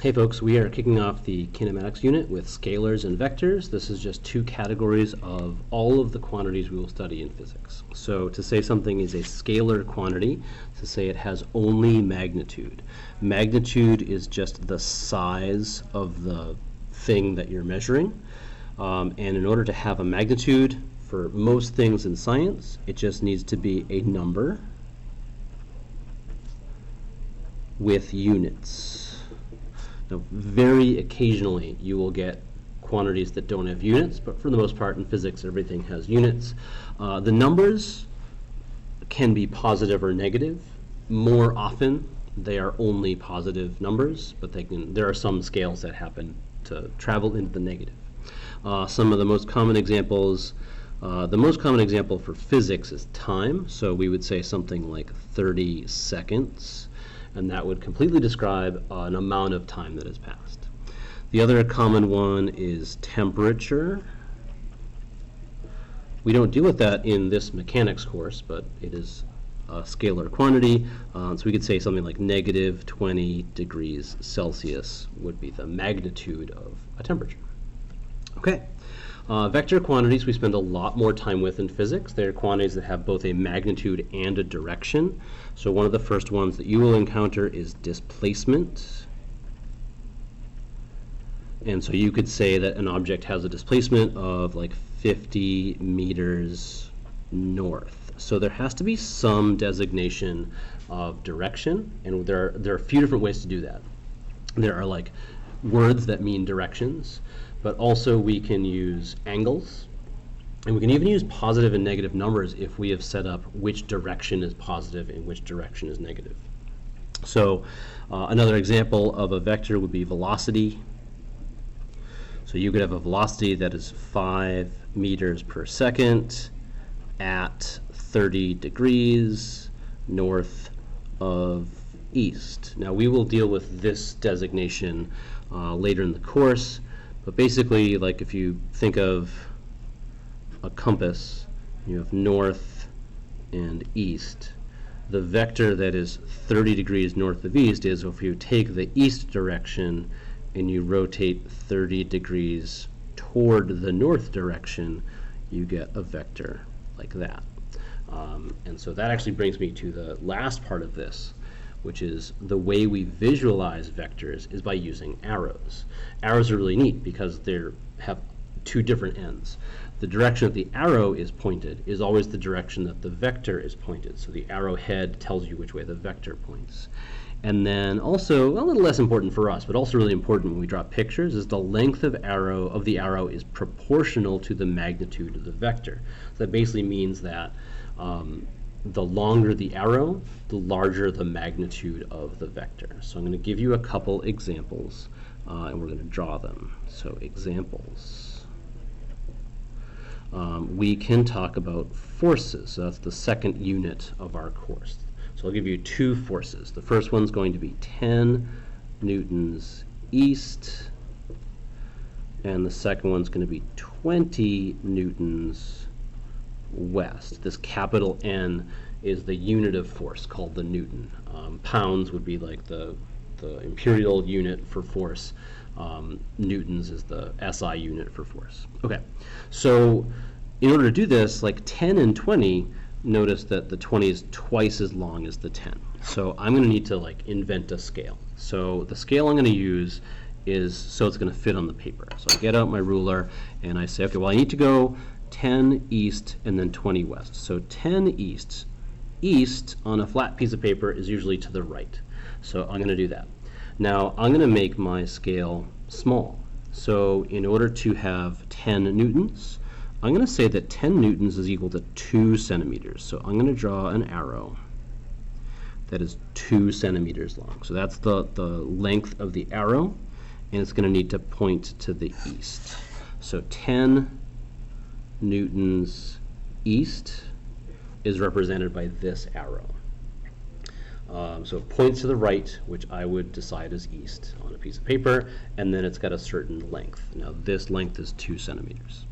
Hey folks, we are kicking off the kinematics unit with scalars and vectors. This is just two categories of all of the quantities we will study in physics. So to say something is a scalar quantity, to say it has only magnitude. Magnitude is just the size of the thing that you're measuring. And in order to have a magnitude for most things in science, it just needs to be a number with units. Now, very occasionally you will get quantities that don't have units, but for the most part in physics everything has units. The numbers can be positive or negative. More often they are only positive numbers, but there are some scales that happen to travel into the negative. Some of the most common examples, the most common example for physics is time, so we would say something like 30 seconds. And that would completely describe an amount of time that has passed. The other common one is temperature. We don't deal with that in this mechanics course, but it is a scalar quantity. So we could say something like negative 20 degrees Celsius would be the magnitude of a temperature. Okay. Vector quantities we spend a lot more time with in physics. They are quantities that have both a magnitude and a direction. So one of the first ones that you will encounter is displacement. And so you could say that an object has a displacement of like 50 meters north. So there has to be some designation of direction, and there are a few different ways to do that. There are like words that mean directions, but also we can use angles, and we can even use positive and negative numbers if we have set up which direction is positive and which direction is negative. So another example of a vector would be velocity. So you could have a velocity that is 5 meters per second at 30 degrees north of east. Now we will deal with this designation later in the course. But basically, like if you think of a compass, you have north and east. The vector that is 30 degrees north of east is if you take the east direction and you rotate 30 degrees toward the north direction, you get a vector like that. And so that actually brings me to the last part of this, which is the way we visualize vectors is by using arrows. Arrows are really neat because they have two different ends. The direction that the arrow is pointed is always the direction that the vector is pointed. So the arrowhead tells you which way the vector points. And then also, a little less important for us, but also really important when we draw pictures, is the length of the arrow is proportional to the magnitude of the vector. So that basically means that the longer the arrow, the larger the magnitude of the vector. So I'm going to give you a couple examples, and we're going to draw them. So examples. We can talk about forces. So that's the second unit of our course. So I'll give you two forces. The first one's going to be 10 newtons east, and the second one's going to be 20 newtons west. This capital N is the unit of force called the Newton. Pounds would be like the imperial unit for force. Newtons is the SI unit for force. Okay, so in order to do this, like 10 and 20, notice that the 20 is twice as long as the 10. So I'm going to need to like invent a scale. So the scale I'm going to use is so it's going to fit on the paper. So I get out my ruler and I say, okay, well I need to go 10 east and then 20 west. So 10 east. East on a flat piece of paper is usually to the right. So I'm going to do that. Now I'm going to make my scale small. So in order to have 10 newtons, I'm going to say that 10 newtons is equal to 2 centimeters. So I'm going to draw an arrow that is 2 centimeters long. So that's the length of the arrow, and it's going to need to point to the east. So 10 newtons east is represented by this arrow. So it points to the right, which I would decide is east on a piece of paper, and then it's got a certain length. Now this length is 2 centimeters.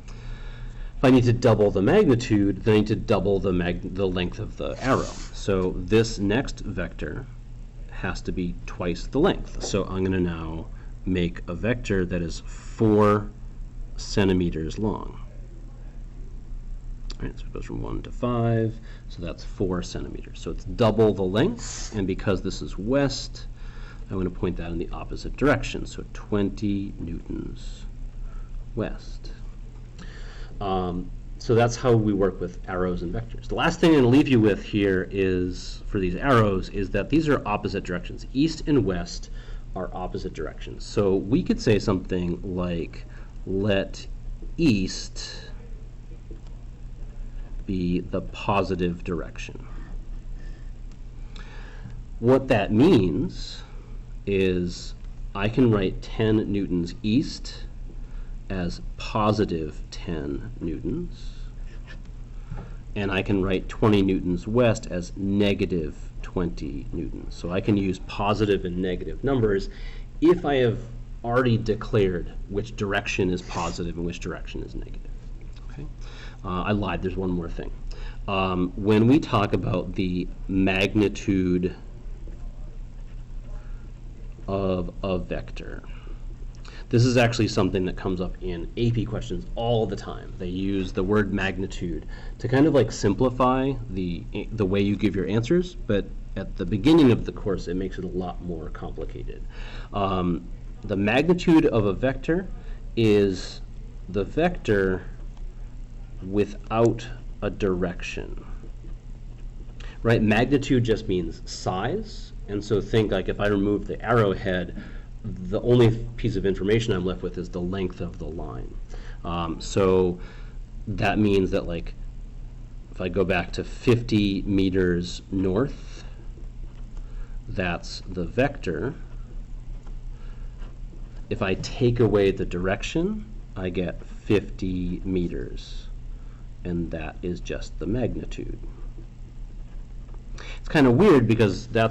If I need to double the magnitude, then I need to double the length of the arrow. So this next vector has to be twice the length. So I'm going to now make a vector that is 4 centimeters long. All right, so it goes from 1 to 5, so that's 4 centimeters. So it's double the length, and because this is west, I'm going to point that in the opposite direction, so 20 newtons west. So that's how we work with arrows and vectors. The last thing I'm going to leave you with here is, for these arrows, is that these are opposite directions. East and west are opposite directions. So we could say something like, let east be the positive direction. What that means is I can write 10 newtons east as positive 10 newtons, and I can write 20 newtons west as negative 20 newtons. So I can use positive and negative numbers if I have already declared which direction is positive and which direction is negative. Okay? I lied, there's one more thing. When we talk about the magnitude of a vector, this is actually something that comes up in AP questions all the time. They use the word magnitude to kind of like simplify the way you give your answers, but at the beginning of the course it makes it a lot more complicated. The magnitude of a vector is the vector without a direction. Right? Magnitude just means size, and so think like if I remove the arrowhead, the only piece of information I'm left with is the length of the line. So that means that like if I go back to 50 meters north, that's the vector. If I take away the direction, I get 50 meters, and that is just the magnitude. It's kind of weird because that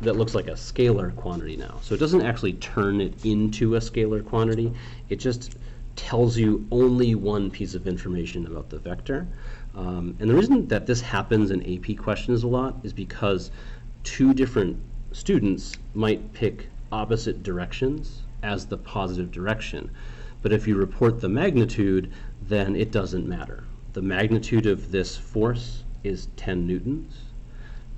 looks like a scalar quantity now. So it doesn't actually turn it into a scalar quantity. It just tells you only one piece of information about the vector. And the reason that this happens in AP questions a lot is because two different students might pick opposite directions as the positive direction. But if you report the magnitude, then it doesn't matter. The magnitude of this force is 10 newtons,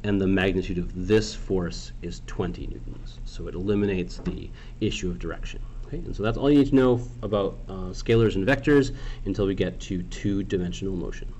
and the magnitude of this force is 20 newtons. So it eliminates the issue of direction. Okay? And so that's all you need to know about scalars and vectors until we get to two-dimensional motion.